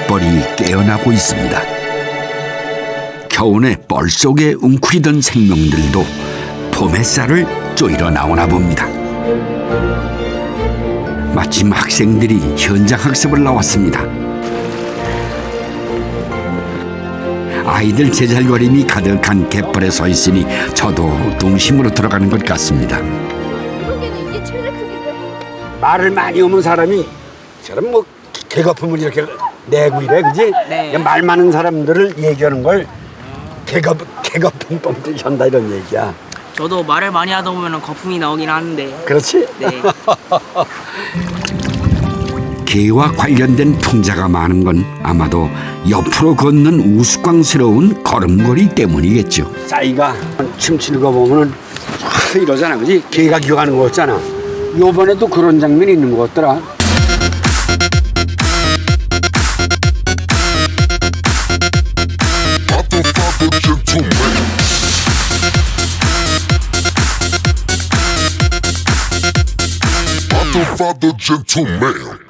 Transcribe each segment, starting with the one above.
갯벌이 깨어나고 있습니다. 겨우내 뻘 속에 웅크리던 생명들도 봄 햇살을 쪼이러 나오나 봅니다. 마침 학생들이 현장 학습을 나왔습니다. 아이들 제잘거림이 가득한 갯벌에 서 있으니 저도 동심으로 들어가는 것 같습니다. 말을 많이 하는 사람이 저런 뭐 개거품을 이렇게 내고 이래, 그지? 네. 말 많은 사람들을 얘기하는 걸 개거품 뻥튀기 한다 이런 얘기야. 저도 말을 많이 하다 보면 거품이 나오긴 하는데. 그렇지? 네. 개와 관련된 풍자가 많은 건 아마도 옆으로 걷는 우스꽝스러운 걸음걸이 때문이겠죠. 싸이가 춤추는 거 보면은 쫙 이러잖아, 그지? 개가 기어가는 거 같잖아. 요번에도 그런 장면이 있는 것 같더라.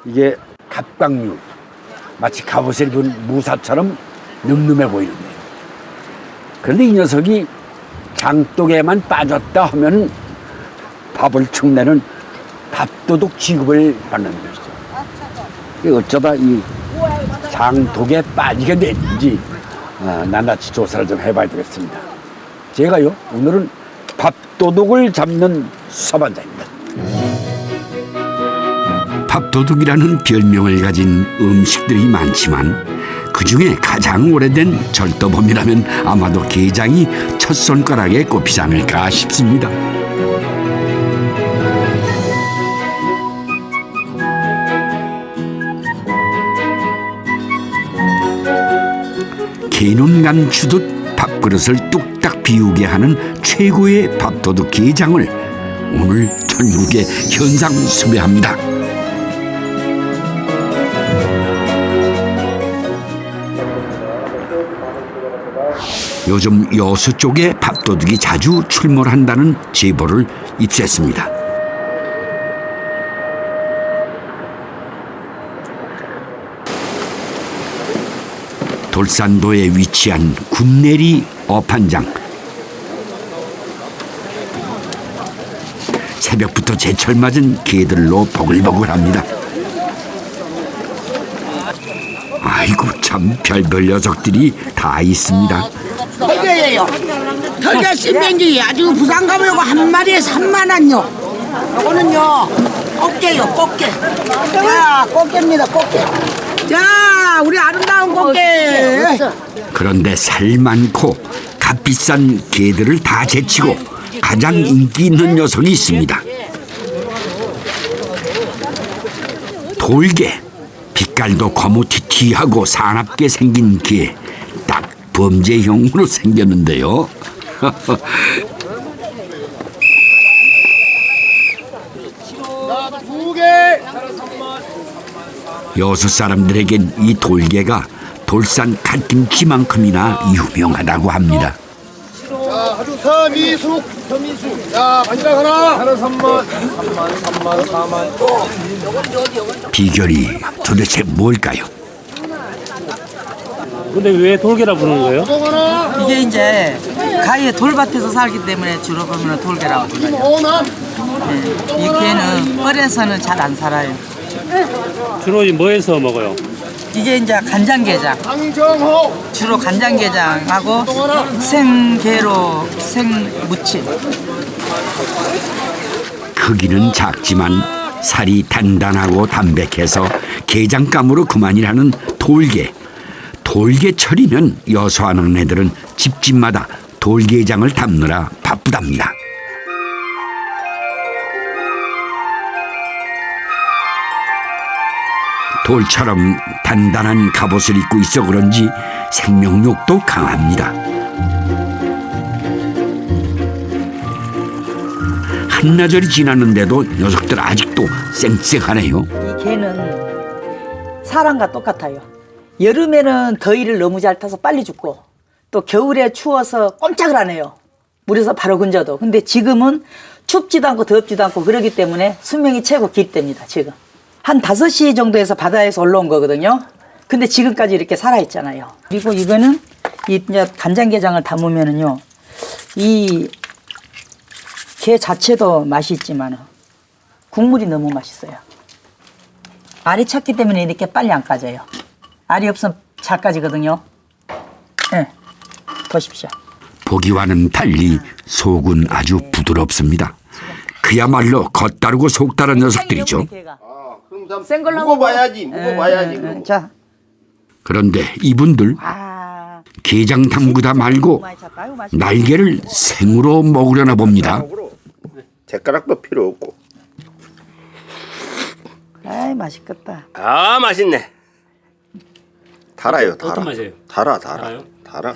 이게 갑각류, 마치 갑옷을 입은 무사처럼 늠름해 보이는데, 그런데 이 녀석이 장독에만 빠졌다 하면 밥을 축내는 밥도둑 취급을 받는 것이죠. 어쩌다 이 장독에 빠지게 됐는지 낱낱이 조사를 좀 해봐야 되겠습니다. 제가요, 오늘은 밥도둑을 잡는 수사반장입니다. 밥도둑이라는 별명을 가진 음식들이 많지만 그중에 가장 오래된 절도범이라면 아마도 게장이 첫 손가락에 꼽히지 않을까 싶습니다. 개눈 감추듯 밥그릇을 뚝딱 비우게 하는 최고의 밥도둑 게장을 오늘 전국에 현상 수배합니다. 요즘 여수 쪽에 밥도둑이 자주 출몰한다는 제보를 입수했습니다. 돌산도에 위치한 군내리 어판장. 새벽부터 제철 맞은 개들로 보글보글합니다. 아이고 참 별별 녀석들이 다 있습니다. 털개예요. 털개 신뱅기 아주 부산 가면 요거 한 마리에 3만 원요. 요거는요 꽃게요, 꽃게. 자, 꽃게입니다, 꽃게. 자, 우리 아름다운 꽃게. 그런데 살 많고 값비싼 개들을 다 제치고 가장 인기 있는 녀석이 있습니다. 돌개. 빛깔도 거무튀튀하고 사납게 생긴 개. 딱 범죄형으로 생겼는데요. 여수 사람들에겐 이 돌개가 돌산 갓김치만큼이나 유명하다고 합니다. 자, 아주 서미숙. 자, 마지막 하나 3만, 4만. 비결이 도대체 뭘까요? 근데 왜 돌개라 부르는 거예요? 이게 이제 가위에 돌밭에서 살기 때문에 주로 보면 돌개라고 불러요. 네. 이 개는 뻘에서는 잘 안 살아요. 주로 뭐해서 먹어요? 이게 이제 간장게장. 주로 간장게장하고 생게로 생무침. 크기는 작지만 살이 단단하고 담백해서 게장감으로 그만이라는 돌개. 돌개철이면 여수하는 애들은 집집마다 돌게장을 담느라 바쁘답니다. 돌처럼 단단한 갑옷을 입고 있어 그런지 생명력도 강합니다. 한나절이 지났는데도 녀석들 아직도 쌩쌩하네요. 이 개는 사람과 똑같아요. 여름에는 더위를 너무 잘 타서 빨리 죽고 또 겨울에 추워서 꼼짝을 안 해요. 물에서 바로 건져도. 근데 지금은 춥지도 않고 덥지도 않고 그러기 때문에 수명이 최고 길 때입니다. 지금 한 5시 정도에서 바다에서 올라온 거거든요. 근데 지금까지 이렇게 살아있잖아요. 그리고 이거는 이 이제 간장게장을 담으면은요, 이 게 자체도 맛이 있지만 국물이 너무 맛있어요. 알이 찼기 때문에 이렇게 빨리 안 까져요. 알이 없으면 잘 까지거든요. 네, 보십시오. 보기와는 달리 속은 아주 부드럽습니다. 그야말로 겉다르고 속다른 녀석들이죠. 그럼 센 걸로 묵어봐야지. 묵어봐야지. 그럼. 자, 그런데 이분들 게장 담그다 말고 날개를 생으로 먹으려나 봅니다. 젓가락도 필요 없고. 아이 맛있겠다. 아 맛있네. 달아요. 달아. 어떤 맛이에요? 달아. 달아요? 달아.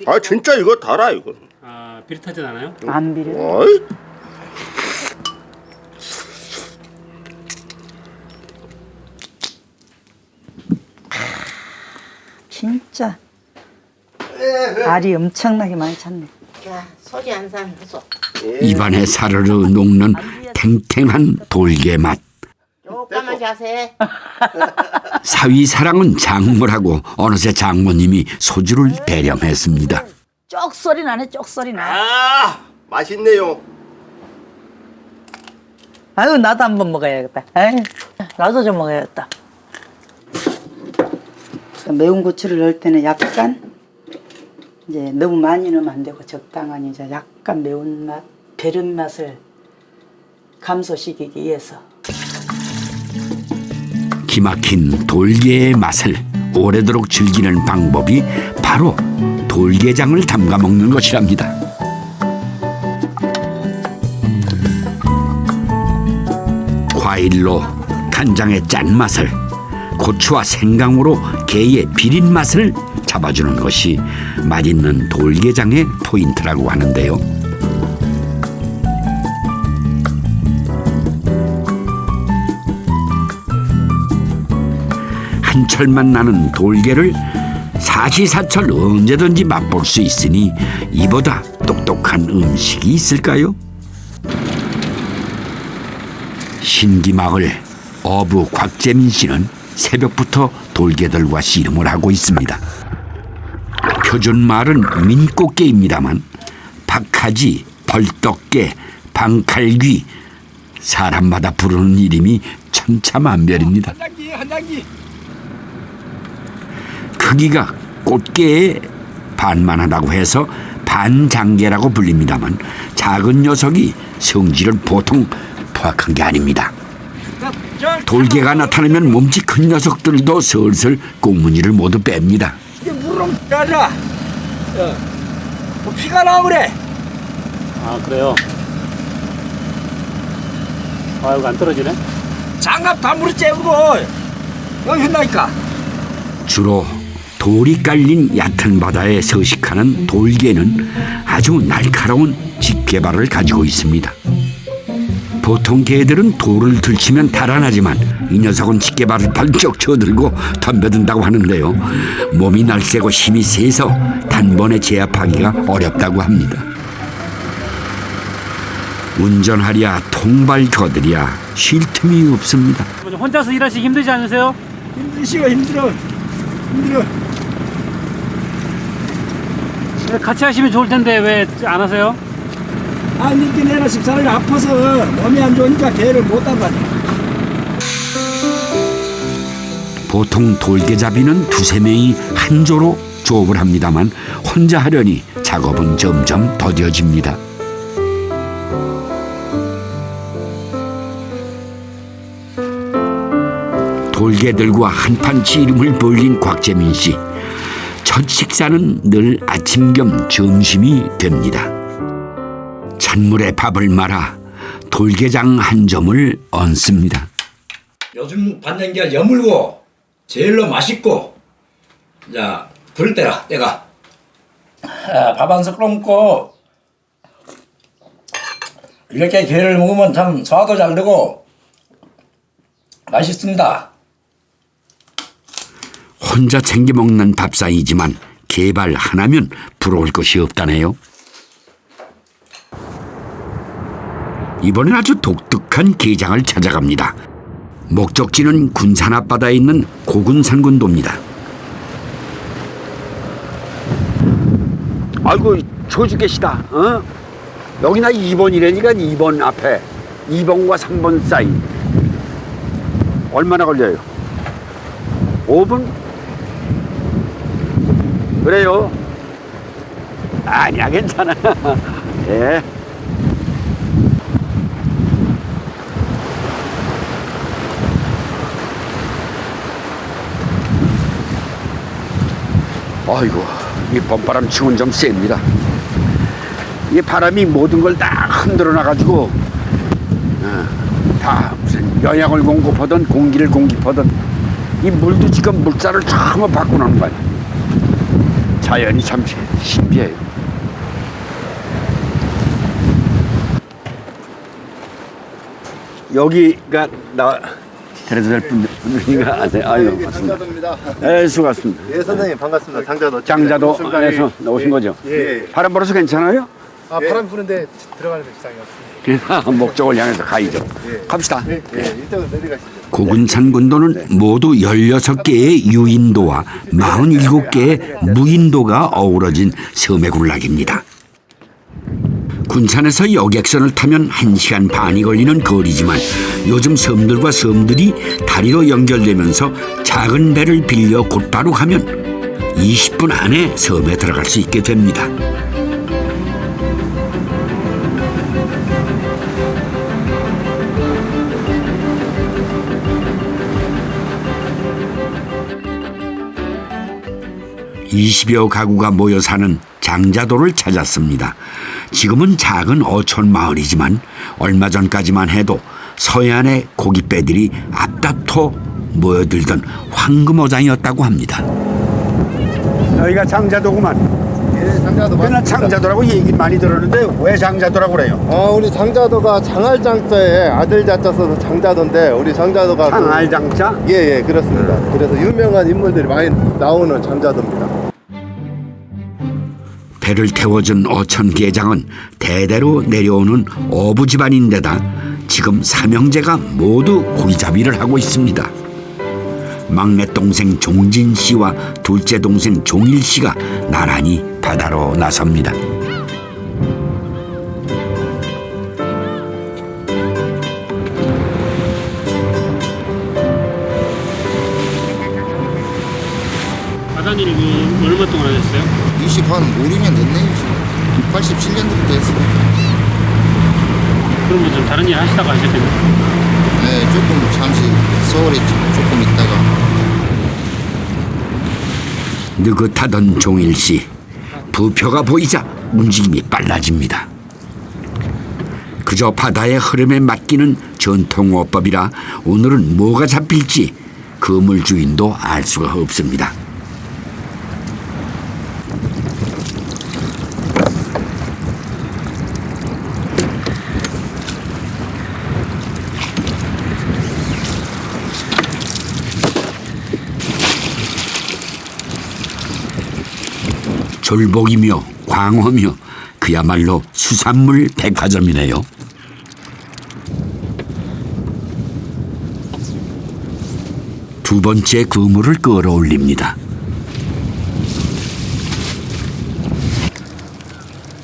아 진짜 이거 달아 이거. 아, 비릿하진 않아요? 안 비려. 어이. 진짜 알이 엄청나게 많이 찼네. 야, 소리 한 잔 해줘. 입안에 사르르 녹는 탱탱한 돌게 맛. 조금만 자세. 사위 사랑은 장모라고 어느새 장모님이 소주를 대령했습니다. 쪽 소리 나네, 쪽 소리 나. 아 맛있네요. 아유 나도 한번 먹어야겠다. 에이, 나도 좀 먹어야겠다. 매운 고추를 넣을 때는 약간 이제 너무 많이 넣으면 안 되고 적당한 이제 약간 매운맛, 배른 맛을 감소시키기 위해서. 기막힌 돌게의 맛을 오래도록 즐기는 방법이 바로 돌게장을 담가 먹는 것이랍니다. 과일로 간장의 짠맛을, 고추와 생강으로 게의 비린 맛을 잡아주는 것이 맛있는 돌게장의 포인트라고 하는데요. 한철만 나는 돌게를 사시사철 언제든지 맛볼 수 있으니 이보다 똑똑한 음식이 있을까요? 신기마을 어부 곽재민 씨는 새벽부터 돌개들과 씨름을 하고 있습니다. 표준 말은 민꽃게입니다만 박하지, 벌떡게, 방칼귀 사람마다 부르는 이름이 천차만별입니다. 크기가 꽃게의 반만하다고 해서 반장게라고 불립니다만 작은 녀석이 성질을 보통 포악한 게 아닙니다. 돌개가 나타나면 몸집 큰 녀석들도 슬슬 꽁무니를 모두 뺍니다. 이게 물은 따라. 피가 나와 그래. 아, 그래요? 아, 이거 안 떨어지네? 장갑 다 물어 째고 여기 했나니까. 주로 돌이 깔린 얕은 바다에 서식하는 돌개는 아주 날카로운 집게발을 가지고 있습니다. 보통 개들은 돌을 들치면 달아나지만 이 녀석은 집게발을 번쩍 쳐들고 덤벼든다고 하는데요. 몸이 날쌔고 힘이 세서 단번에 제압하기가 어렵다고 합니다. 운전하랴 통발 거들이야 쉴 틈이 없습니다. 혼자서 일하시기 힘들지 않으세요? 힘들어. 같이 하시면 좋을 텐데 왜 안 하세요? 아니 내가 집사람이 아파서 몸이 안 좋으니까 개를 못 잡아요. 보통 돌개잡이는 두세 명이 한 조로 조업을 합니다만 혼자 하려니 작업은 점점 더뎌집니다. 돌개들과 한판치 이름을 벌린 곽재민 씨. 첫 식사는 늘 아침 겸 점심이 됩니다. 찬물에 밥을 말아 돌게장 한 점을 얹습니다. 요즘 받는 게 여물고 제일로 맛있고 자 그럴 때가 밥 한 숟가락 먹고 이렇게 게를 먹으면 참 소화도 잘 되고 맛있습니다. 혼자 챙겨 먹는 밥상이지만 개발 하나면 부러울 것이 없다네요. 이번엔 아주 독특한 게장을 찾아갑니다. 목적지는 군산 앞바다에 있는 고군산군도입니다. 아이고 조주 계시다. 어? 여기나 2번이라니까 2번 앞에 2번과 3번 사이. 얼마나 걸려요? 5분? 그래요? 아니야 괜찮아. 예. 아이고 이 봄바람 치고는 좀 셉니다. 이 바람이 모든 걸 다 흔들어 놔가지고 다 무슨 영양을 공급하든 공기를 공급하든 이 물도 지금 물자를 전부 바꾸는 거야. 자연이 참 신비해요. 여기가 나 데려다 줄 분들인가 아세요? 아유 맞습니다. 네 수고하셨습니다. 예 선생님 반갑습니다. 장자도에서 나오신 거죠? 예. 바람 불어서 괜찮아요? 아 바람 부는데 들어가는 지장이 없습니다. 목적을 향해서 가야죠. 갑시다. 예 이쪽으로 내려가시죠. 고군산군도는 모두 16개의 유인도와 47개의 무인도가 어우러진 섬의 군락입니다. 군산에서 여객선을 타면 1시간 반이 걸리는 거리지만 요즘 섬들과 섬들이 다리로 연결되면서 작은 배를 빌려 곧바로 가면 20분 안에 섬에 들어갈 수 있게 됩니다. (20여) 가구가 모여 사는 장자도를 찾았습니다. 지금은 작은 어촌 마을이지만 얼마 전까지만 해도 서해안의 고깃배들이 앞다퉈 모여들던 황금어장이었다고 합니다. 여기가 장자도구만. 예 장자도 맨날 장자도라고 얘기 많이 들었는데 왜 장자도라고 그래요? 우리 장자도가 장알장자에 아들 자자 써서 장자도인데 우리 장자도가 장알장자? 예예 그렇습니다. 그래서 유명한 인물들이 많이 나오는 장자도입니다. 배를 태워준 어촌 계장은 대대로 내려오는 어부 집안인데다 지금 삼형제가 모두 고기잡이를 하고 있습니다. 막내 동생 종진 씨와 둘째 동생 종일 씨가 나란히 바다로 나섭니다. 바다일 얼마 동안 하셨어요? 20한 5, 6년 됐네요 지금. 87년도부터 했어요. 그러면 좀 다른 일 하시다가 하셨겠네요. 네, 조금 잠시 서울에 조금 있다가. 느긋하던 종일 씨, 부표가 보이자 움직임이 빨라집니다. 그저 바다의 흐름에 맡기는 전통어법이라 오늘은 뭐가 잡힐지 그물 주인도 알 수가 없습니다. 졸복이며 광어며 그야말로 수산물 백화점이네요. 두 번째 그물을 끌어올립니다.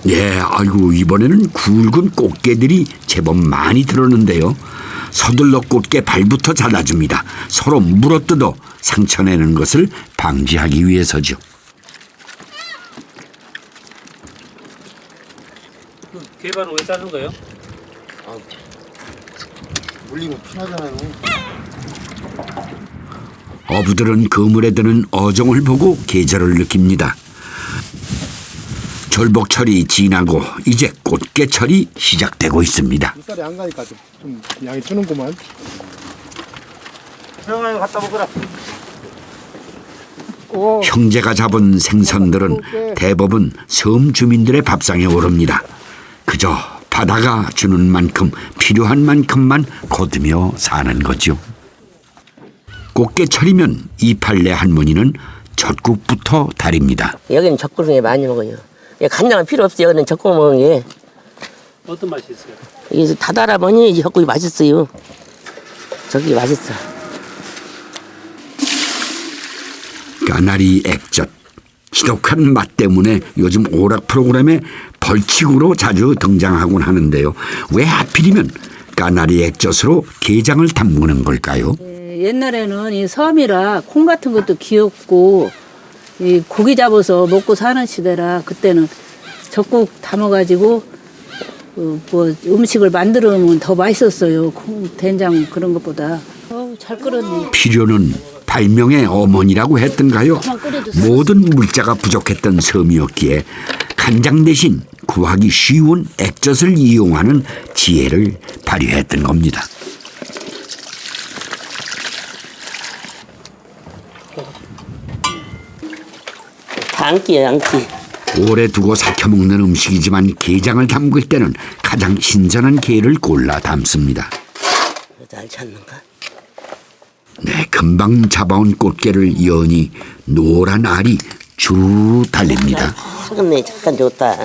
예, 아이고 이번에는 굵은 꽃게들이 제법 많이 들었는데요. 서둘러 꽃게 발부터 잘라줍니다. 서로 물어뜯어 상처내는 것을 방지하기 위해서죠. 게발은 왜 자른 거예요? 물리면 편하잖아요. 어부들은 그물에 드는 어종을 보고 계절을 느낍니다. 절복철이 지나고 이제 꽃게철이 시작되고 있습니다. 물살이 안 가니까 좀 양이 주는구만. 형아 이거 갖다 먹으라. 형제가 잡은 생선들은 대부분 섬 주민들의 밥상에 오릅니다. 그저 바다가 주는 만큼 필요한 만큼만 거두며 사는 거죠. 꽃게철이면 이팔레 할머니는 젖국부터 다립니다. 여기는 젖국을 많이 먹어요. 간장은 필요 없어요. 여기는 젖국 먹는 게. 어떤 맛이 있어요? 여기서 다 달아보니 젖국이 맛있어요. 저기 맛있어. 까나리 액젓. 지독한 맛 때문에 요즘 오락 프로그램에 벌칙으로 자주 등장하곤 하는데요. 왜 하필이면 까나리 액젓으로 게장을 담그는 걸까요? 옛날에는 이 섬이라 콩 같은 것도 귀엽고 이 고기 잡아서 먹고 사는 시대라 그때는 적국 담아가지고 뭐 음식을 만들면 더 맛있었어요. 콩, 된장 그런 것보다. 잘 끓었네. 필요는 발명의 어머니라고 했던가요? 모든 물자가 부족했던 섬이었기에 간장 대신 구하기 쉬운 액젓을 이용하는 지혜를 발휘했던 겁니다. 안기예요, 안기. 오래 두고 삭혀 먹는 음식이지만 게장을 담글 때는 가장 신선한 게를 골라 담습니다. 잘 찾는가? 네, 금방 잡아온 꽃게를 여니 노란 알이 주르르 달립니다. 하겠네, 잠깐 좋다.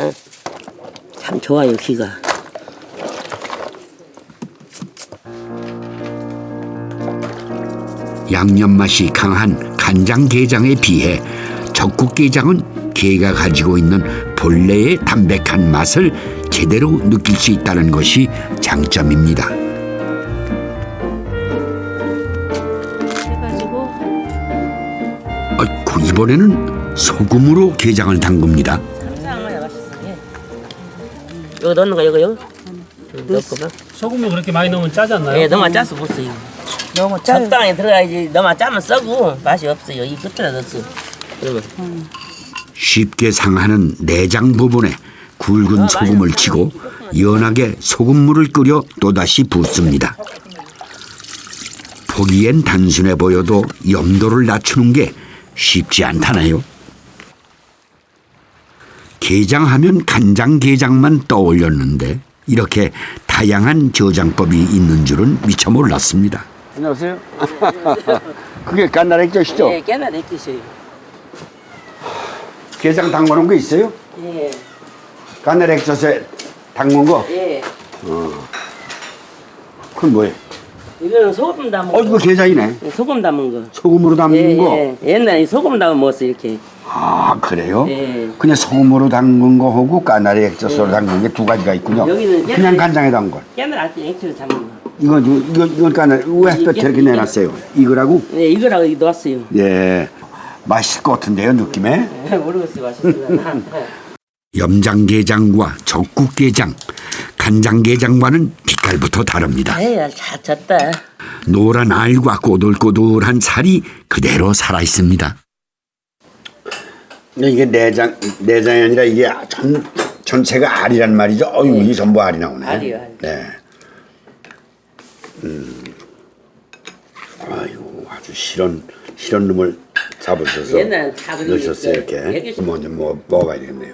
참 좋아요, 귀가. 양념 맛이 강한 간장게장에 비해 적국게장은 게가 가지고 있는 본래의 담백한 맛을 제대로 느낄 수 있다는 것이 장점입니다. 해가지고 아이고, 이번에는 소금으로 게장을 담급니다. 이거 넣는 거 이거? 넣고 봐. 소금을 그렇게 많이 넣으면 짜지 않나요? 예, 너무 짜서 못 써요. 너무 짜. 적당히 들어가야지. 너무 짜면 썩고 맛이 없어요. 이 끝에다 넣었어. 그러면 쉽게 상하는 내장 부분에 굵은 소금을 치고 연하게 소금물을 끓여 또다시 붓습니다. 보기엔 단순해 보여도 염도를 낮추는 게 쉽지 않다나요? 게장하면 간장게장만 떠올렸는데 이렇게 다양한 저장법이 있는 줄은 미처 몰랐습니다. 안녕하세요. 그게 까나리 액젓이죠? 예, 깨나 내끼셔요. 게장 담그는 거 있어요? 예. 까나리 액젓에 담근 거? 예. 그건 뭐예요? 이거는 소금 담은 이거 게장이네. 소금 담은 거. 소금으로 담근 예, 거? 예. 옛날에 소금 담아 먹었어 이렇게. 아, 그래요? 예. 그냥 소금으로 담근 거하고 까나리 액젓으로 담근 게 두 가지가 있군요. 여기는 그냥 간장에 담근 거. 깨나 알때 액젓을 담은 거. 이건 까나리. 왜 또 저렇게 내놨어요? 이거라고? 네, 이거라고 이거 넣었어요. 예. 맛있을 것 같은데요, 느낌에? 모르겠어요, 맛있어요. 염장게장과 적국게장, 간장게장과는 빛깔부터 다릅니다. 에이, 잘 쳤다. 노란 알과 꼬들꼬들한 살이 그대로 살아있습니다. 근데 이게 내장이 아니라 이게 전체가 알이란 말이죠? 어유 이게 전부 알이 나오네. 알이요, 알. 네. 아이고, 아주 실한 놈을 잡으셔서 옛날엔 다 그렇게 넣으셨어요, 이렇게. 먼저 먹어봐야 되겠네요.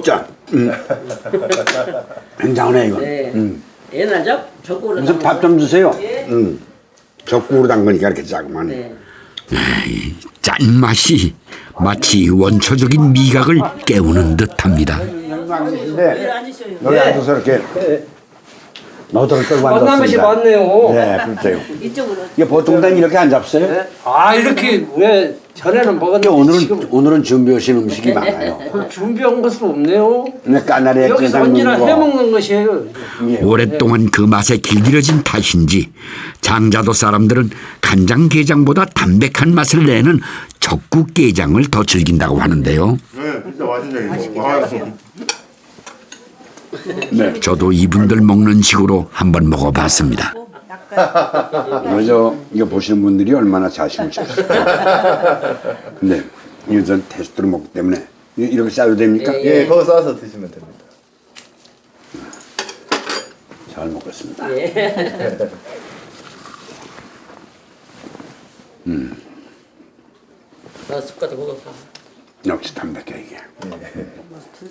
짠. 굉장하네, 이거. 네. 옛날 적국으로 무슨 밥 좀 주세요. 적국으로 담그니까 이렇게 자그만. 네. 짠맛이 마치 원초적인 미각을 깨우는 듯합니다. 여기 앉아서 이렇게 너덜 떨고 앉았습니다. 만나면이 많네요. 네, 그렇죠. 이쪽으로. 이게 보통 다는 이렇게 안 잡어요? 네? 아 이렇게 왜 전에는 먹었는데 오늘은 준비하신 음식이 많아요. 준비한 것은 없네요. 근데 까나리 여기서 언제나 해먹는 것이에요. 오랫동안 그 맛에 길들여진 탓인지 장자도 사람들은 간장게장보다 담백한 맛을 내는 적국게장을 더 즐긴다고 하는데요. 네, 진짜 맛있네. 네. 저도 이분들 먹는 식으로 한번 먹어봤습니다. 이거 보시는 분들이 얼마나 자신을 주셨어요. 근데 이거 전 테스트로 먹기 때문에 이렇게 싸도 됩니까? 예, 거기 싸서 드시면 됩니다. 잘 먹겠습니다. 나 숟가락 먹어봐. 역시 담백해 이게.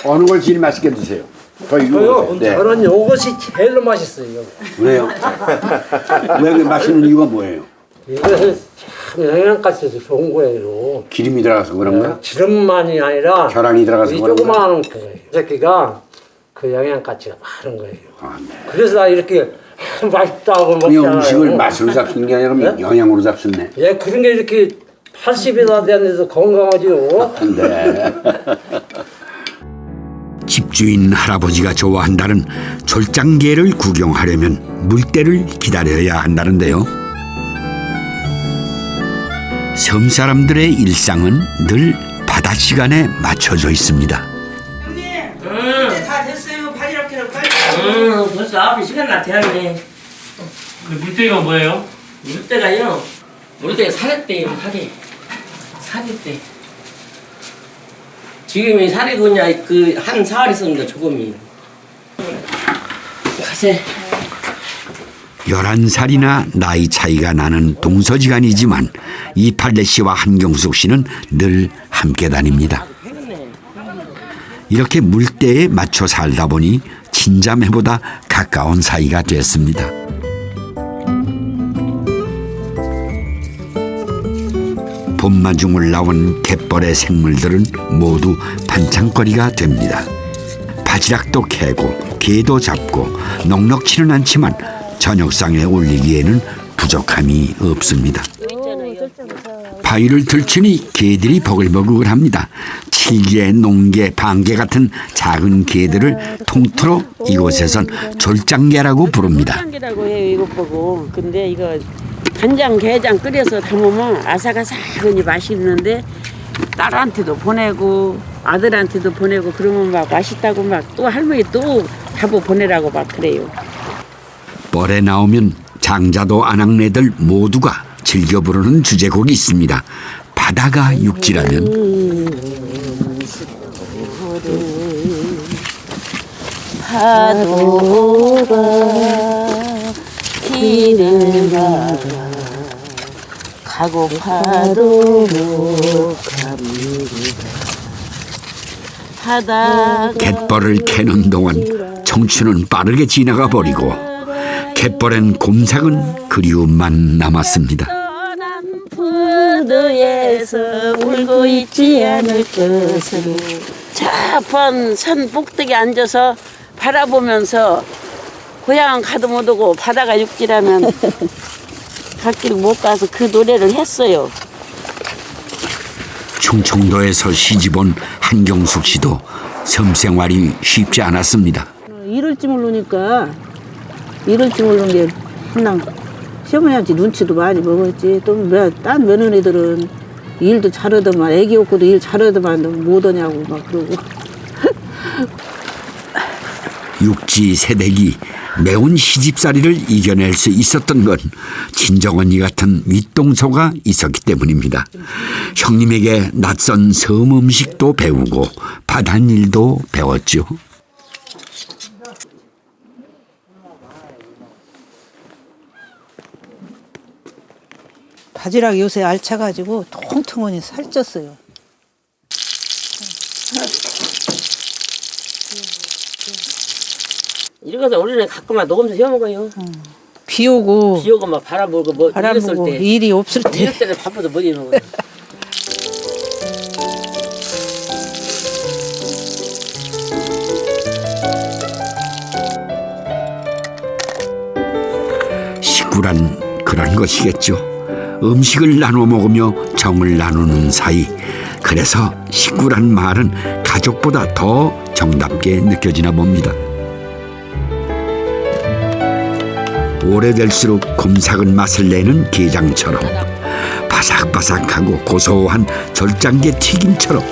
어느 걸 제일 맛있게 드세요? 저요? 저는 이것이 제일 맛있어요. 왜요? 왜 맛있는 이유가 뭐예요? 이것은 참 영양가스도 좋은 거예요. 기름이 들어가서 그런 거야? 기름만이 아니라 계란이 들어가서 이 그런 거야? 조그마한 새끼가 그 영양가치가 많은 거예요. 아, 네. 그래서 나 이렇게 맛있다고 이 먹잖아요. 음식을 맛으로 잡수는 게 아니라 영양으로 잡수네. 예, 그런 게 이렇게 80이나 되는데도 건강하지요. 네. 집주인 할아버지가 좋아한다는 졸장개를 구경하려면 물때를 기다려야 한다는데요. 섬 사람들의 일상은 늘 바다 시간에 맞춰져 있습니다. 형님, 이제 다 됐어요. 바지락회를 빨리. 벌써 9시간 나 되었네. 물때가 뭐예요? 물때가요. 물때가 사랬대요. 사랬대. 지금이 살이 그냥 한 사흘 있었는데 조금이. 가세. 11살이나 나이 차이가 나는 동서지간이지만 이팔레 씨와 한경숙 씨는 늘 함께 다닙니다. 이렇게 물때에 맞춰 살다 보니 친자매보다 가까운 사이가 됐습니다. 봄마중 올라온 갯벌의 생물들은 모두 반찬거리가 됩니다. 바지락도 캐고 게도 잡고 넉넉치는 않지만 저녁상에 올리기에는 부족함이 없습니다. 바위를 들추니 개들이 버글버글합니다. 칠개, 농개, 방개 같은 작은 개들을 통틀어 이곳에선 졸장개라고 부릅니다. 졸장개라고 해요, 이것 보고. 근데 이거 간장, 게장 끓여서 담으면 아삭아삭하니 맛있는데 딸한테도 보내고 아들한테도 보내고 그러면 막 맛있다고 막 또 할머니 또 잡아 보내라고 막 그래요. 뻘에 나오면 장자도 아낙네들 모두가 즐겨 부르는 주제곡이 있습니다. 바다가 육지라면 파도가 길을 막아 가고 파도로 갑니다. 바다가 갯벌을 캐는 동안 청춘은 빠르게 지나가 버리고 갯벌엔 곰삭은 그리움만 남았습니다. 부두에서 울고 있지 않을 것으로 저번 산 꼭대기 앉아서 바라보면서 고향 가도 못 오고 바다가 육지라면 갈 길 못 가서 그 노래를 했어요. 충청도에서 시집온 한경숙 씨도 섬 생활이 쉽지 않았습니다. 이럴 줄 모르니까 이럴 줄 모르는 게 항상 시어머니한테 눈치도 많이 먹었지. 또 딴 며느리들은 일도 잘하더만 애기 없고도 일 잘하더만 못 오냐고 막 그러고. 육지 세대기 매운 시집살이를 이겨낼 수 있었던 건 친정언니 같은 윗동서가 있었기 때문입니다. 형님에게 낯선 섬 음식도 배우고 바닷일도 배웠죠. 바지락 요새 알차가지고 통통하니 살쪘어요. 이러고서 우리는 가끔만 녹음서 해 먹어요. 비 오고 막 바람 불고 뭐 바람 이랬을 불고 때 일이 없을 때 이럴 때는 바빠서 못 해 먹어요. 식구란 그런 것이겠죠. 음식을 나눠 먹으며 정을 나누는 사이. 그래서 식구란 말은 가족보다 더 정답게 느껴지나 봅니다. 오래될수록 곰삭은 맛을 내는 게장처럼 바삭바삭하고 고소한 절장게 튀김처럼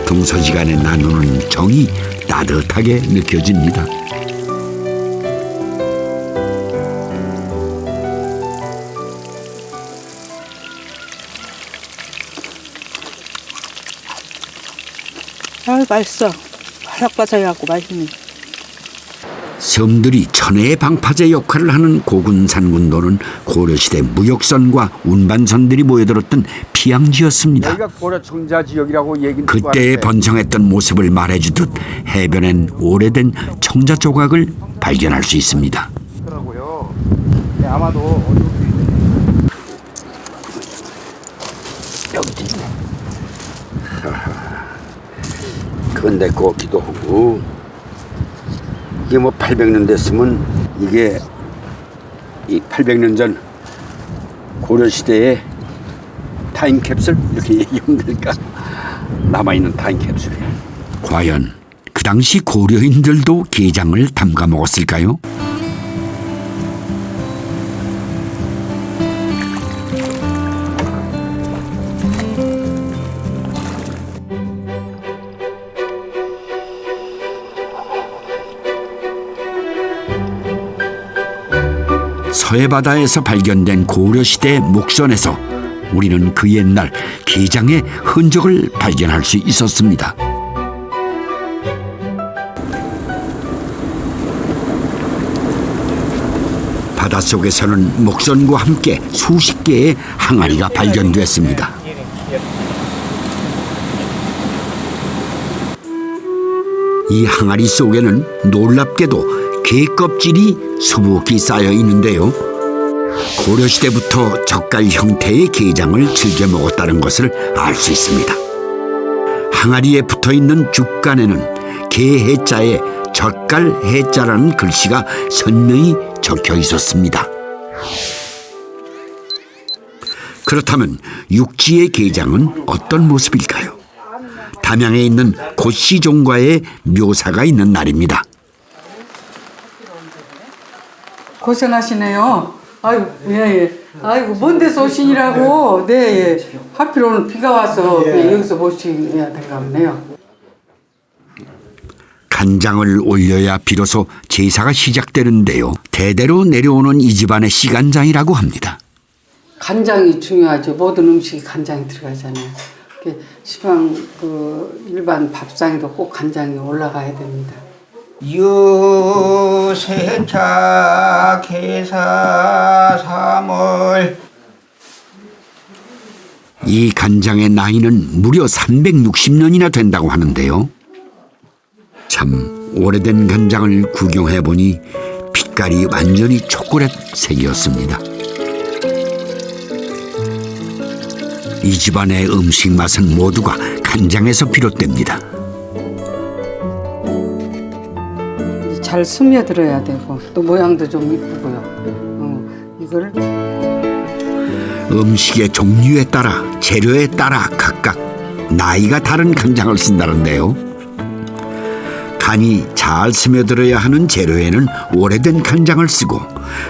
동서지간에 나누는 정이 따뜻하게 느껴집니다. 아, 맛있어. 바삭바삭해갖고 맛있네. 섬들이 천혜의 방파제 역할을 하는 고군산군도는 고려시대 무역선과 운반선들이 모여들었던 피양지였습니다. 여기가 고려 청자 지역이라고 얘기는 그때의 번성했던 모습을 말해주듯 해변엔 오래된 청자 조각을 발견할 수 있습니다. 더라고요. 네, 아마도 그건 내 거 같기도 하고 이게 뭐 800년 됐으면 이게 이 800년 전 고려 시대의 타임캡슐 이렇게 얘기하면 될까? 남아있는 타임캡슐이에요. 과연 그 당시 고려인들도 게장을 담가 먹었을까요? 서해바다에서 발견된 고려시대 목선에서 우리는 그 옛날 게장의 흔적을 발견할 수 있었습니다. 바닷속에서는 목선과 함께 수십 개의 항아리가 발견됐습니다. 이 항아리 속에는 놀랍게도 게 껍질이 수북히 쌓여 있는데요. 고려시대부터 젓갈 형태의 게장을 즐겨 먹었다는 것을 알 수 있습니다. 항아리에 붙어있는 죽간에는 게 해자에 젓갈 해자라는 글씨가 선명히 적혀 있었습니다. 그렇다면 육지의 게장은 어떤 모습일까요? 담양에 있는 고씨종과의 묘사가 있는 날입니다. 고생하시네요. 아이고, 예. 아이고, 먼 데서 오시니라고. 네, 예. 하필 오늘 비가 와서 그냥 여기서 모셔야 된가 보네요. 간장을 올려야 비로소 제사가 시작되는데요. 대대로 내려오는 이 집안의 씨간장이라고 합니다. 간장이 중요하죠. 모든 음식이 간장이 들어가잖아요. 시방 일반 밥상에도 꼭 간장이 올라가야 됩니다. 유세차 계사 3월 이 간장의 나이는 무려 360년이나 된다고 하는데요. 참 오래된 간장을 구경해보니 빛깔이 완전히 초콜릿색이었습니다. 이 집안의 음식 맛은 모두가 간장에서 비롯됩니다. 잘 스며들어야 되고 또 모양도 좀 이쁘고요. 이걸 음식의 종류에 따라 재료에 따라 각각 나이가 다른 간장을 쓴다는데요. 간이 잘 스며들어야 하는 재료에는 오래된 간장을 쓰고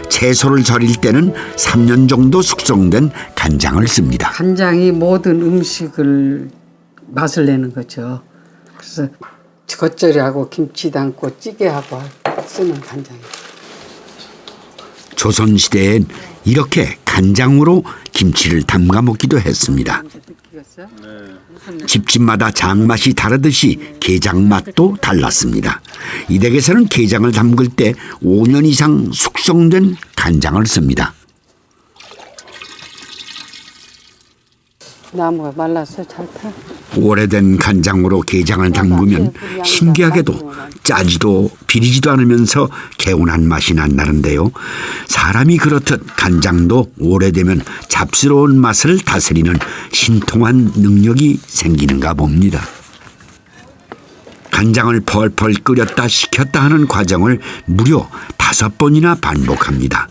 채소를 절일 때는 3년 정도 숙성된 간장을 씁니다. 간장이 모든 음식을 맛을 내는 거죠. 그래서 겉절이하고 김치 담고 찌개하고 쓰는 간장이에요. 조선시대엔 이렇게 간장으로 김치를 담가 먹기도 했습니다. 집집마다 장맛이 다르듯이 게장 맛도 달랐습니다. 이 댁에서는 게장을 담글 때 5년 이상 숙성된 간장을 씁니다. 나무가 말라서 잘 타. 오래된 간장으로 게장을 담그면 신기하게도 짜지도 비리지도 않으면서 개운한 맛이 난다는데요. 사람이 그렇듯 간장도 오래되면 잡스러운 맛을 다스리는 신통한 능력이 생기는가 봅니다. 간장을 펄펄 끓였다 식혔다 하는 과정을 무려 5번이나 반복합니다.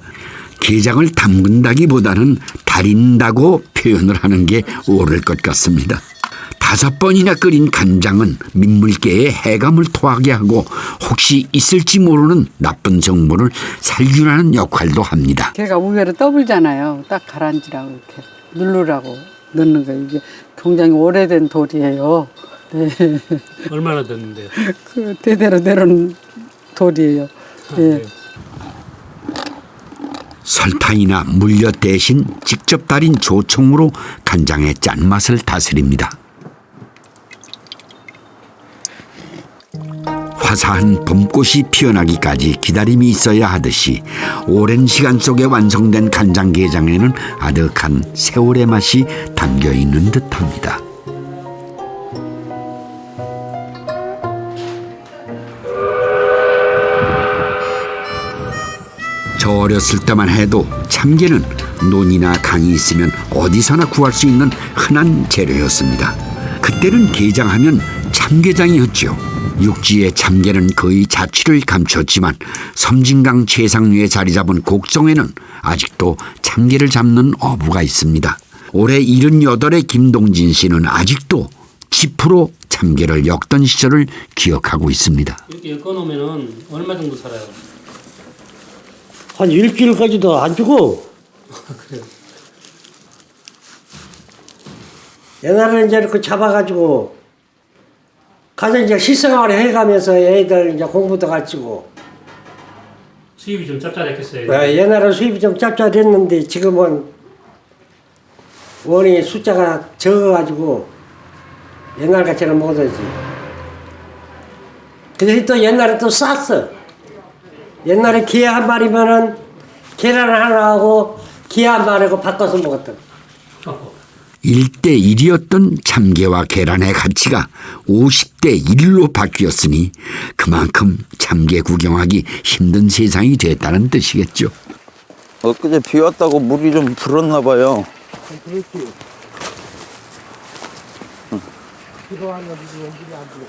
게장을 담근다기보다는 달인다고 표현을 하는 게 옳을 것 같습니다. 5번이나 끓인 간장은 민물개에 해감을 토하게 하고 혹시 있을지 모르는 나쁜 성분을 살균하는 역할도 합니다. 걔가 우회로 떠불잖아요. 딱 가라앉으라고 이렇게 누르라고 넣는 거예요. 이게 굉장히 오래된 돌이에요. 네. 얼마나 됐는데요? 그 대대로 내려온 돌이에요. 네. 설탕이나 물엿 대신 직접 달인 조청으로 간장의 짠맛을 다스립니다. 화사한 봄꽃이 피어나기까지 기다림이 있어야 하듯이 오랜 시간 속에 완성된 간장게장에는 아득한 세월의 맛이 담겨 있는 듯합니다. 저 어렸을 때만 해도 참게는 논이나 강이 있으면 어디서나 구할 수 있는 흔한 재료였습니다. 그때는 게장하면 참게장이었죠. 육지의 참게는 거의 자취를 감췄지만 섬진강 최상류에 자리 잡은 곡성에는 아직도 참게를 잡는 어부가 있습니다. 올해 78의 김동진 씨는 아직도 지프로 참게를 엮던 시절을 기억하고 있습니다. 이렇게 엮어놓으면 얼마 정도 살아요? 한 일주일까지도 안 주고. 그래요? 옛날에는 이제 이렇게 잡아가지고 가서 이제 실생활을 해가면서 애들 이제 공부도 가르치고. 수입이 좀 짭짤했겠어요? 네, 옛날에 수입이 좀 짭짤했는데 지금은 원이 숫자가 적어가지고 옛날같이는 못하지. 근데 또 옛날에 또 쌌어. 옛날에 게 한 마리면은 계란 하나하고 게 한 마리하고 바꿔서 먹었던. 1대1이었던 참게와 계란의 가치가 50대1로 바뀌었으니 그만큼 참게 구경하기 힘든 세상이 됐다는 뜻이겠죠. 엊그제 비 왔다고 물이 좀 불었나 봐요. 그렇지. 비가 왔는데 물이 안 불어.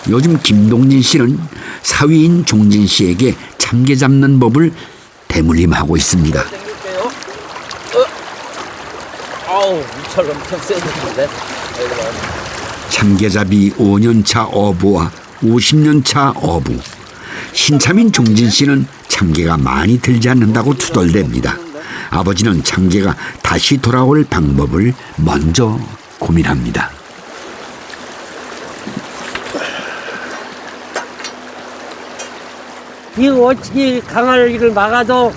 요즘 김동진 씨는 사위인 종진 씨에게 참게 잡는 법을 대물림하고 있습니다. 아우, 물살 엄청 세졌는데. 참게잡이 5년차 어부와 50년차 어부. 신참인 종진 씨는 참게가 많이 들지 않는다고 투덜댑니다. 아버지는 참게가 다시 돌아올 방법을 먼저 고민합니다. 이거 어찌 강을 이걸 막아도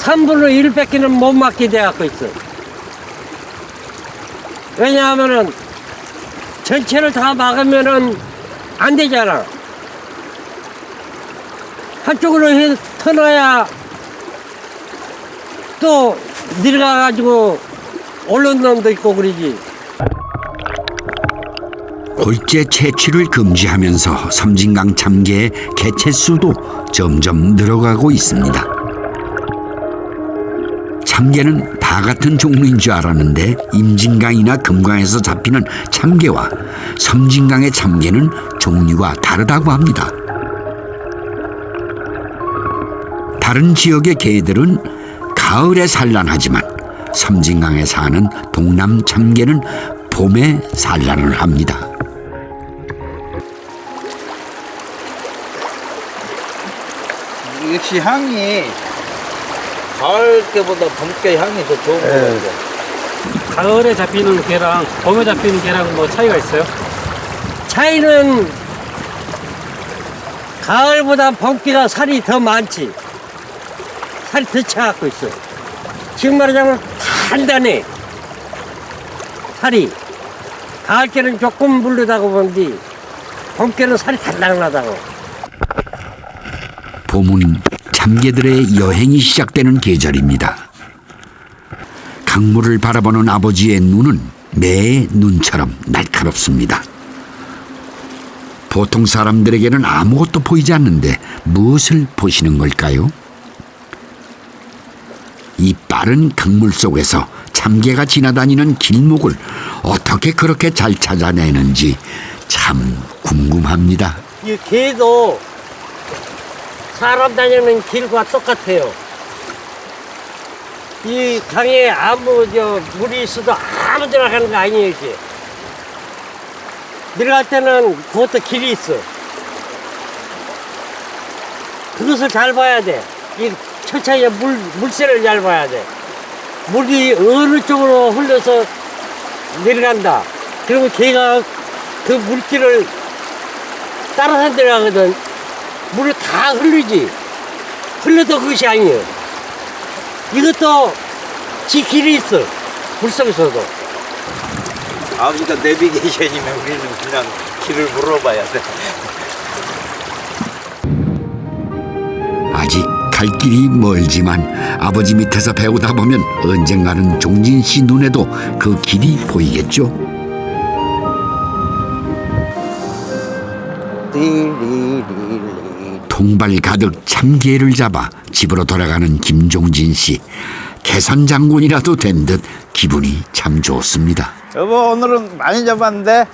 3분의 1밖에는 못 막게 돼갖고 있어. 왜냐하면은 전체를 다 막으면은 안 되잖아. 한쪽으로 터놔야 또 내려가가지고 오른 놈도 있고 그러지. 골재 채취를 금지하면서 섬진강 참게의 개체수도 점점 늘어가고 있습니다. 참게는 다 같은 종류인 줄 알았는데 임진강이나 금강에서 잡히는 참게와 섬진강의 참게는 종류가 다르다고 합니다. 다른 지역의 게들은 가을에 산란하지만 섬진강에 사는 동남 참게는 봄에 산란을 합니다. 역시 향이 가을 때보다 봄게 향이 더 좋은 것 같아요. 가을에 잡히는 게랑 봄에 잡히는 게랑 뭐 차이가 있어요? 차이는 가을보다 봄기가 살이 더 많지. 살이 더 차갖고 있어. 지금 말하자면 단단해. 살이. 가을게는 조금 물르다고 보는데 봄게는 살이 단단하다고. 봄은 참게들의 여행이 시작되는 계절입니다. 강물을 바라보는 아버지의 눈은 매의 눈처럼 날카롭습니다. 보통 사람들에게는 아무것도 보이지 않는데 무엇을 보시는 걸까요? 이 빠른 강물 속에서 참게가 지나다니는 길목을 어떻게 그렇게 잘 찾아내는지 참 궁금합니다. 이 개도 사람 다니는 길과 똑같아요. 이 강에 아무 물이 있어도 아무 데나 가는 거 아니에요, 이게. 내려갈 때는 그것도 길이 있어. 그것을 잘 봐야 돼. 이 천천히 물새를 잘 봐야 돼. 물이 어느 쪽으로 흘러서 내려간다. 그러면 개가 그 물길을 따라서 내려가거든. 물을 다 흘리지. 흘려도 그것이 아니에요. 이것도 지 길이 있어. 물속에서도. 아버지가 내비게이션이면 우리는 그냥 길을 물어봐야 돼. 아직 갈 길이 멀지만 아버지 밑에서 배우다 보면 언젠가는 종진 씨 눈에도 그 길이 보이겠죠. 통발 가득 참게를 잡아 집으로 돌아가는 김종진 씨. 개선 장군이라도 된 듯 기분이 참 좋습니다. 여보 오늘은 많이 잡았는데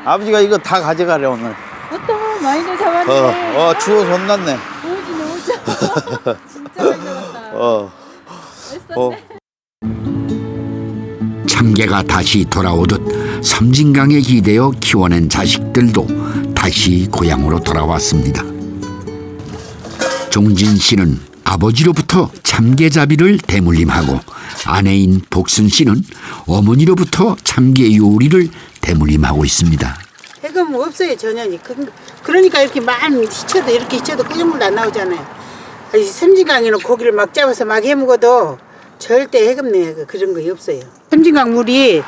아버지가 이거 다 가져가래 오늘. 어떤 많이 잡았네. 추워 손 났네. 너무 진짜 많이 잡았다. 참개가 다시 돌아오듯 섬진강에 기대어 키워낸 자식들도 다시 고향으로 돌아왔습니다. 종진 씨는 아버지로부터 참개잡이를 대물림하고 아내인 복순 씨는 어머니로부터 참개 요리를 대물림하고 있습니다. 해금 없어요 전혀니. 그러니까 이렇게 많이 시쳐도 이렇게 시쳐도 끓여물도 안 나오잖아요. 섬진강에는 고기를 막 잡아서 막 해먹어도 절대 해금내 그런 거 없어요. 섬진강 물이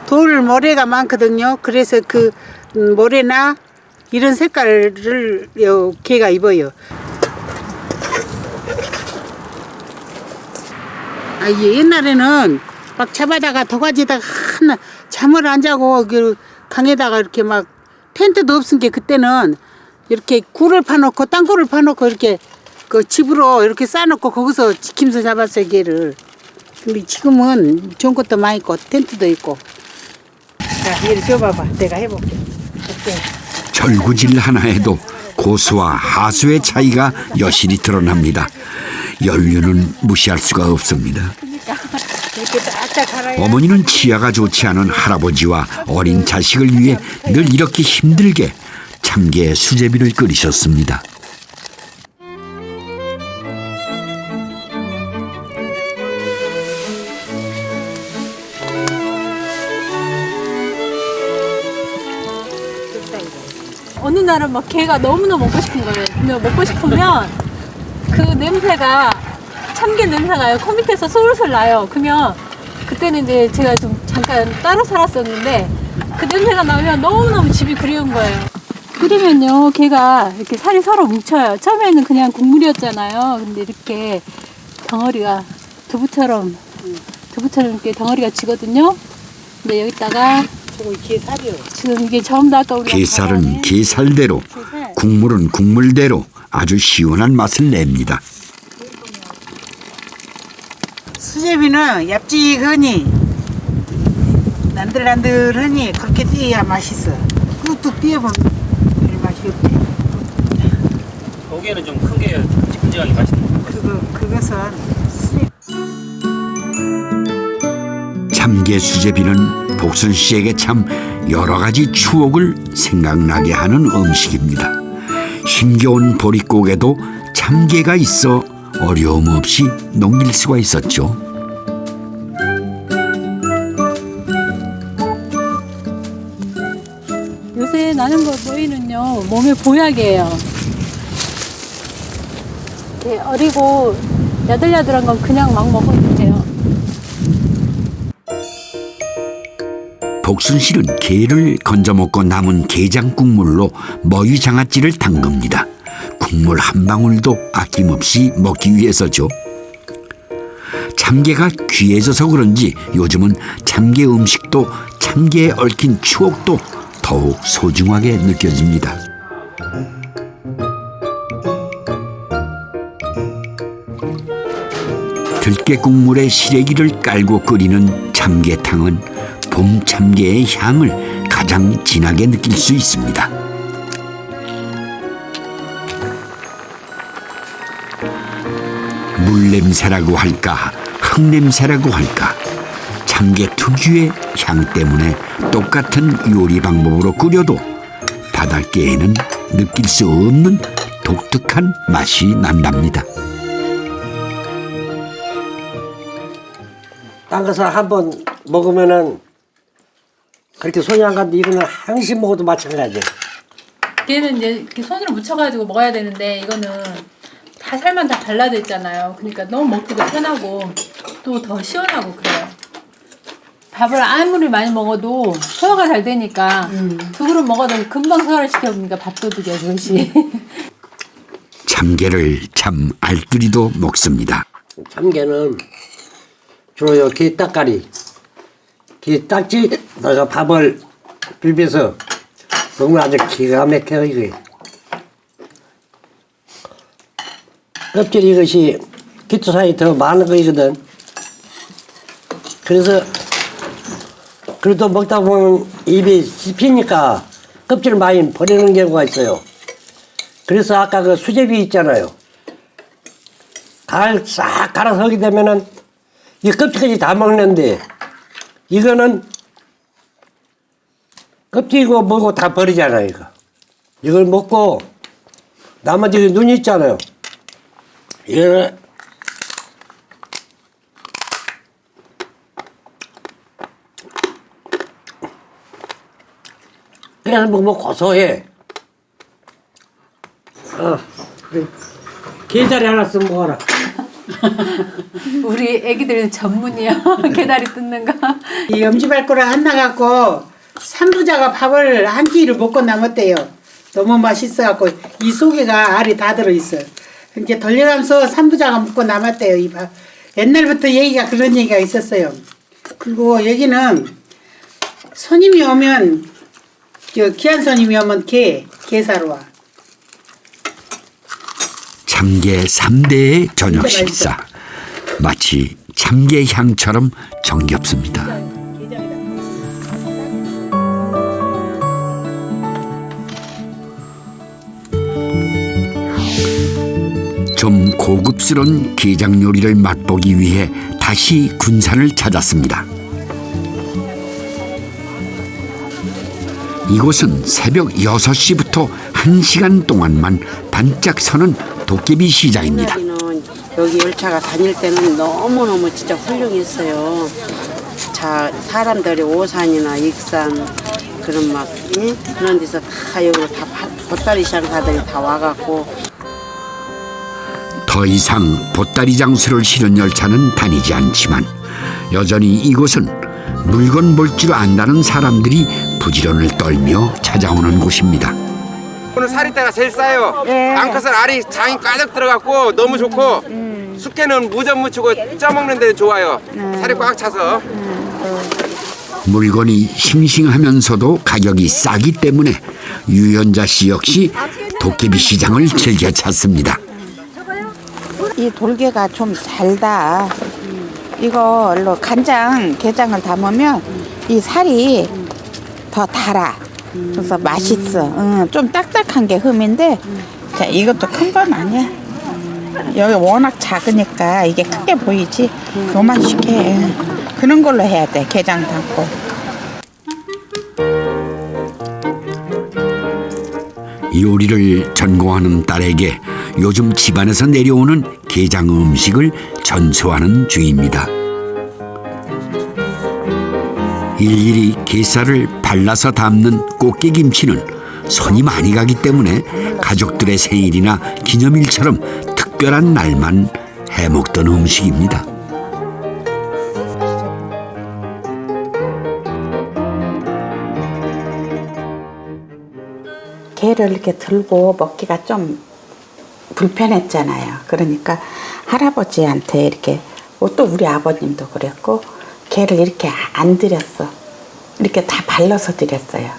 돌 모래가 많거든요. 그래서 그 모래나 이런 색깔을 개가 입어요. 옛날에는 막 잡아다가 도가지에다가 하나 잠을 안 자고 그 강에다가 이렇게 막 텐트도 없은 게 그때는 이렇게 굴을 파놓고 땅굴을 파놓고 이렇게 그 집으로 이렇게 싸놓고 거기서 지키면서 잡았어요 개를. 근데 지금은 좋은 것도 많이 있고 텐트도 있고. 자 이리 줘봐봐 내가 해볼게. 어때? 절구질 하나에도 고수와 하수의 차이가 여실히 드러납니다. 연륜은 무시할 수가 없습니다. 어머니는 치아가 좋지 않은 할아버지와 어린 자식을 위해 늘 이렇게 힘들게 참개 수제비를 끓이셨습니다. 어느 날은 막 게가 너무너무 먹고 싶은 거예요. 근데 먹고 싶으면 그 냄새가 참게 냄새가 코 밑에서 솔솔 나요. 그러면 그때는 이제 제가 좀 잠깐 따로 살았었는데 그 냄새가 나면 너무너무 집이 그리운 거예요. 끓이면요 게가 이렇게 살이 서로 뭉쳐요. 처음에는 그냥 국물이었잖아요. 근데 이렇게 덩어리가 두부처럼 이렇게 덩어리가 지거든요. 근데 여기다가 게살이요. 지금 이게 전부 다 아까 우리가 게살은 게살대로, 국물은 국물대로 아주 시원한 맛을 냅니다. 수제비는 얇직하니 난들난들하니 그렇게 띄어야 맛있어. 뚝뚝 띄어보면 별 맛이 없대. 고기는 좀 큰 게 큼직하게 맛있는 거. 그것은 수제비. 참게 수제비는 복순 씨에게 참 여러 가지 추억을 생각나게 하는 음식입니다. 힘겨운 보릿고개도 참게가 있어 어려움 없이 넘길 수가 있었죠. 요새 나는 거 보이는요 몸에 보약이에요. 이렇게 어리고 야들야들한 건 그냥 막 먹어도 돼요. 복순 씨는 게를 건져 먹고 남은 게장 국물로 머위 장아찌를 담급니다. 국물 한 방울도 아낌없이 먹기 위해서죠. 참게가 귀해져서 그런지 요즘은 참게 음식도 참게에 얽힌 추억도 더욱 소중하게 느껴집니다. 들깨 국물에 시래기를 깔고 끓이는 참게탕은 봄 참게의 향을 가장 진하게 느낄 수 있습니다. 물냄새라고 할까, 흙냄새라고 할까, 참게 특유의 향 때문에 똑같은 요리 방법으로 끓여도 바닷게에는 느낄 수 없는 독특한 맛이 난답니다. 딴 것을 한번 먹으면은 그렇게 손이 안 간데 이거는 항상 먹어도 마찬가지예요. 걔는 이제 이렇게 손으로 묻혀가지고 먹어야 되는데 이거는 다 살만 다 발라져 있잖아요. 그러니까 너무 먹기도 편하고 또 더 시원하고 그래요. 밥을 아무리 많이 먹어도 소화가 잘 되니까 두 그릇 먹어도 금방 소화를 시켜보니까 밥도둑이야 그것이. 참게를 참 알뜰히도 먹습니다. 참게는 주로 요 게 딱가리, 게 딱지다가 밥을 비벼서 먹으면 아주 기가 막혀요 이게. 껍질 이것이 기초산이 더 많은 거이거든. 그래서 그래도 먹다 보면 입이 씹히니까 껍질을 많이 버리는 경우가 있어요. 그래서 아까 그 수제비 있잖아요. 갈 싹 갈아서 하게 되면은 이 껍질까지 다 먹는데 이거는 껍질이고 뭐고 다 버리잖아요. 이걸 먹고 나머지 눈 있잖아요. 이거는 그냥 먹으면 고소해. 그래. 게다리 하나 쓰면 먹어라. 우리 애기들은 전문이야. 개다리 뜯는 거. 이 엄지발가락 안 나갖고 삼부자가 밥을 한 끼를 먹고 남았대요. 너무 맛있어갖고 이 속에가 알이 다 들어있어. 이렇게 돌려가면서 삼부자가 먹고 남았대요. 이 밥. 옛날부터 얘기가 그런 얘기가 있었어요. 그리고 여기는 손님이 오면 귀한 손님이 오면 게 사러 와. 참게 3대의 저녁 식사. 마치 참게 향처럼 정겹습니다. 좀 고급스러운 게장 요리를 맛보기 위해 다시 군산을 찾았습니다. 이곳은 새벽 6시부터 1시간 동안만 반짝 서는 도깨비 시장입니다. 여기 열차가 다닐 때는 너무너무 진짜 훌륭했어요. 자, 사람들이 오산이나 익산 그런 막 그런 데서 다 여기로 다 보따리 장사들이 다 와갖고 더 이상 보따리 장수를 실은 열차는 다니지 않지만 여전히 이곳은 물건 볼 줄 안다는 사람들이 부지런을 떨며 찾아오는 곳입니다. 오늘 사리대가 제일 싸요. 앙컷은 알이 장이 가득 들어갔고 너무 좋고 숙회는 무전 무치고 쪄먹는 데 좋아요. 살이 꽉 차서. 물건이 싱싱하면서도 가격이 싸기 때문에 유연자 씨 역시 도깨비 시장을 즐겨 찾습니다. 이 돌게가 좀 달다. 이걸로 간장, 게장을 담으면 이 살이 더 달아. 그래서 맛있어. 좀 딱딱한 게 흠인데 자, 이것도 큰 건 아니야. 여기 워낙 작으니까 이게 크게 보이지. 요만식해. 그런 걸로 해야 돼. 게장 담고. 요리를 전공하는 딸에게 요즘 집안에서 내려오는 게장 음식을 전수하는 중입니다. 일일이 게살을 발라서 담는 꽃게김치는 손이 많이 가기 때문에 가족들의 생일이나 기념일처럼 특별한 날만 해먹던 음식입니다. 게를 이렇게 들고 먹기가 좀 불편했잖아요. 그러니까 할아버지한테 이렇게 또 우리 아버님도 그랬고 게를 이렇게 안 드렸어. 이렇게 다 발라서 드렸어요.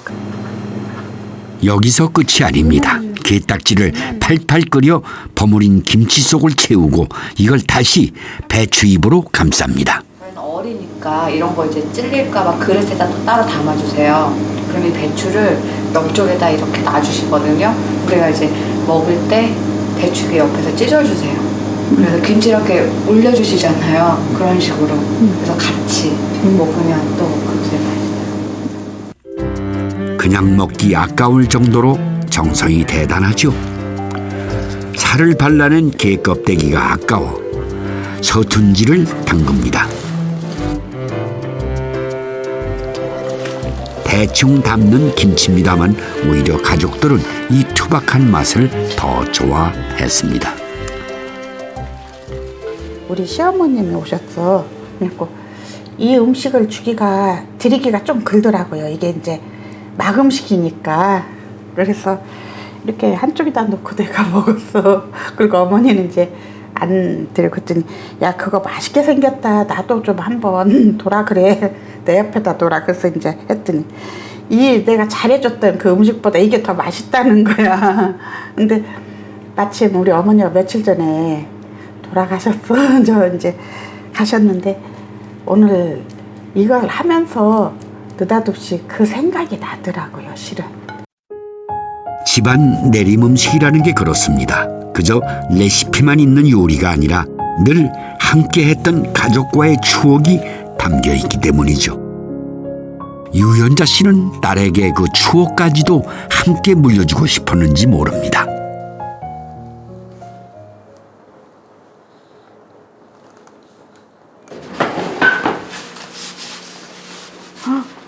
여기서 끝이 아닙니다. 게딱지를 팔팔 끓여 버무린 김치 속을 채우고 이걸 다시 배추잎으로 감쌉니다. 어리니까 이런 거 이제 찔릴까봐 그릇에다 또 따로 담아주세요. 그럼 이 배추를 옆쪽에다 이렇게 놔주시거든요. 우리가 이제 먹을 때 배추 옆에서 찢어주세요. 그래서 김치 이렇게 올려주시잖아요. 그런 식으로. 그래서 같이 먹으면 또 그렇게 맛있어요. 그냥 먹기 아까울 정도로 정성이 대단하죠. 살을 발라낸 게 껍데기가 아까워 서툰지를 담급니다. 대충 담는 김치입니다만 오히려 가족들은 이 투박한 맛을 더 좋아했습니다. 우리 시어머님이 오셨어. 그래서 이 음식을 드리기가 좀 그러더라고요. 이게 이제 막 음식이니까. 그래서 이렇게 한쪽에다 놓고 내가 먹었어. 그리고 어머니는 이제 안 들고 그랬더니 야 그거 맛있게 생겼다. 나도 좀 한번 둬라 그래. 내 옆에다 둬라. 그래서 이제 했더니 내가 잘해줬던 그 음식보다 이게 더 맛있다는 거야. 근데 마침 우리 어머니가 며칠 전에 돌아가셨어. 저 이제 가셨는데 오늘 이걸 하면서 느닷없이 그 생각이 나더라고요, 실은. 집안 내림 음식이라는 게 그렇습니다. 그저 레시피만 있는 요리가 아니라 늘 함께했던 가족과의 추억이 담겨있기 때문이죠. 유연자 씨는 딸에게 그 추억까지도 함께 물려주고 싶었는지 모릅니다.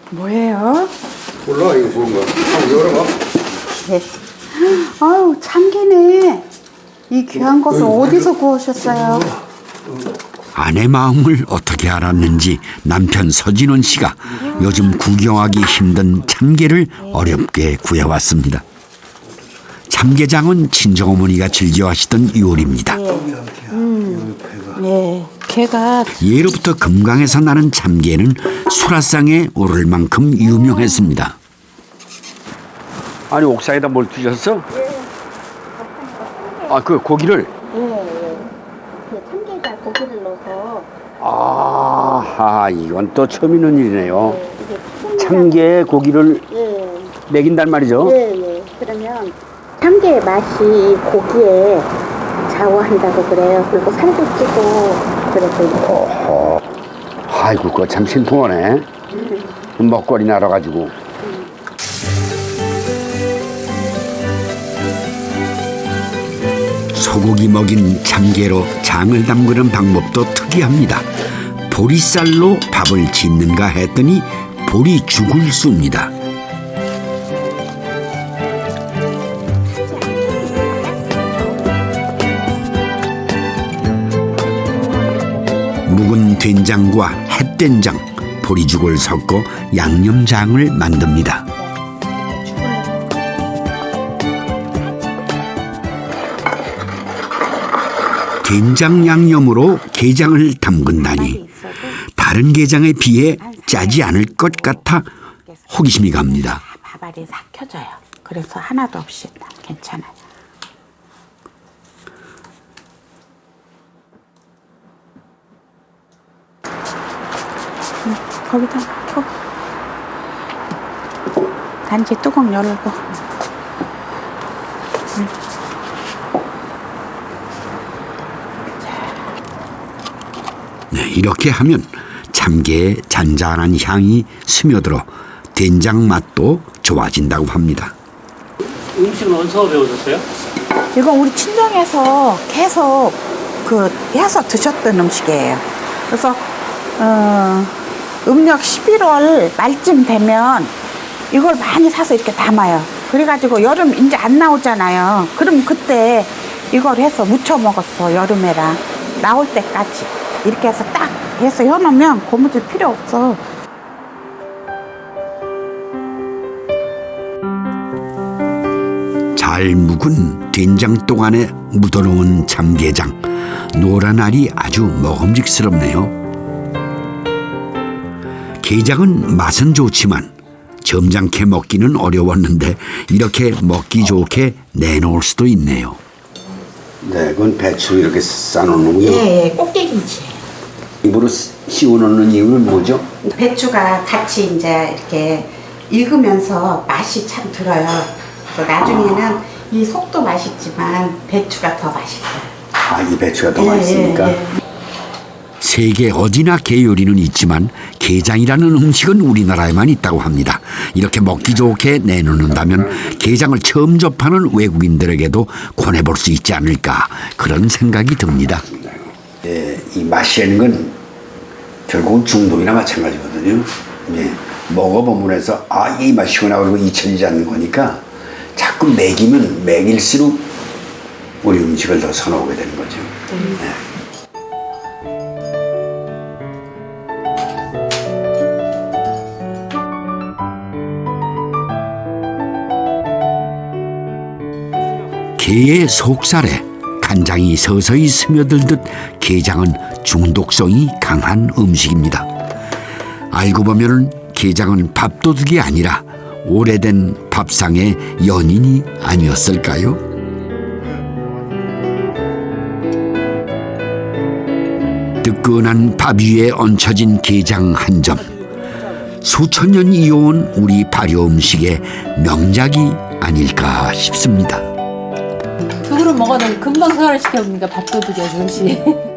뭐예요? 몰라, 이거 뭔가. 한번 열어봐. 네. 아유, 참기네. 이 귀한 것을 어디서 구하셨어요? 아내 마음을 어떻게 알았는지 남편 서진원 씨가 요즘 구경하기 힘든 참게를 어렵게 구해왔습니다. 참게장은 친정어머니가 즐겨하시던 요리입니다. 네, 걔가 예로부터 금강에서 나는 참게는 수라상에 오를 만큼 유명했습니다. 아니, 옥상에다 뭘 두셨어? 아, 그 고기를? 참게에다 고기를 넣어서. 아, 이건 또 처음 있는 일이네요. 참게에 고기를 먹인단 말이죠? 예. 그러면 참게의 맛이 고기에 좌우한다고 그래요. 그리고 살도 찌고 그래서. 아이고, 그거 참 신통하네. 먹거리 날아가지고. 소고기 먹인 참게로 장을 담그는 방법도 특이합니다. 보리쌀로 밥을 짓는가 했더니 보리죽을 씁니다. 묵은 된장과 햇된장, 보리죽을 섞어 양념장을 만듭니다. 된장 양념으로 게장을 담근다니 다른 게장에 비해 짜지 않을 것 같아 호기심이 갑니다. 밥알이 삭혀져요. 그래서 하나도 없이 괜찮아요. 거기다 켜. 단지 뚜껑 열고. 네, 이렇게 하면 참게의 잔잔한 향이 스며들어 된장 맛도 좋아진다고 합니다. 음식은 어디서 배우셨어요? 이건 우리 친정에서 계속 해서 드셨던 음식이에요. 그래서 음력 11월 말쯤 되면 이걸 많이 사서 이렇게 담아요. 그래가지고 여름 이제 안 나오잖아요. 그럼 그때 이걸 해서 무쳐 먹었어. 여름에랑 나올 때까지 이렇게 해서 딱 해서 해놓으면 고무줄 필요 없어. 잘 묵은 된장동 안에 묻어놓은 참게장, 노란 알이 아주 먹음직스럽네요. 게장은 맛은 좋지만 점잖게 먹기는 어려웠는데 이렇게 먹기 좋게 내놓을 수도 있네요. 네, 그건 배추 이렇게 싸놓는군요. 예, 꽃게김치. 입으로 씌워놓는 이유는 뭐죠? 배추가 같이 이제 이렇게 익으면서 맛이 참 들어요. 그래서 나중에는 이 속도 맛있지만 배추가 더 맛있어요. 아, 이 배추가 더 맛있으니까. 세계 어디나 게 요리는 있지만 게장이라는 음식은 우리나라에만 있다고 합니다. 이렇게 먹기 좋게 내놓는다면 게장을 처음 접하는 외국인들에게도 권해볼 수 있지 않을까 그런 생각이 듭니다. 예, 이 맛이라는 건 결국은 중독이나 마찬가지거든요. 예, 먹어보면 해서 이 맛이구나 그러고 잊혀지지 않는 거니까 자꾸 먹이면 먹일수록 우리 음식을 더 선호하게 되는 거죠. 예. 게의 속살에 간장이 서서히 스며들듯 게장은 중독성이 강한 음식입니다. 알고 보면은 게장은 밥도둑이 아니라 오래된 밥상의 연인이 아니었을까요? 뜨끈한 밥 위에 얹혀진 게장 한 점. 수천 년 이어온 우리 발효 음식의 명작이 아닐까 싶습니다. 두 그릇 먹어도 금방 소화를 시켜보니까 밥도둑이야, 조시.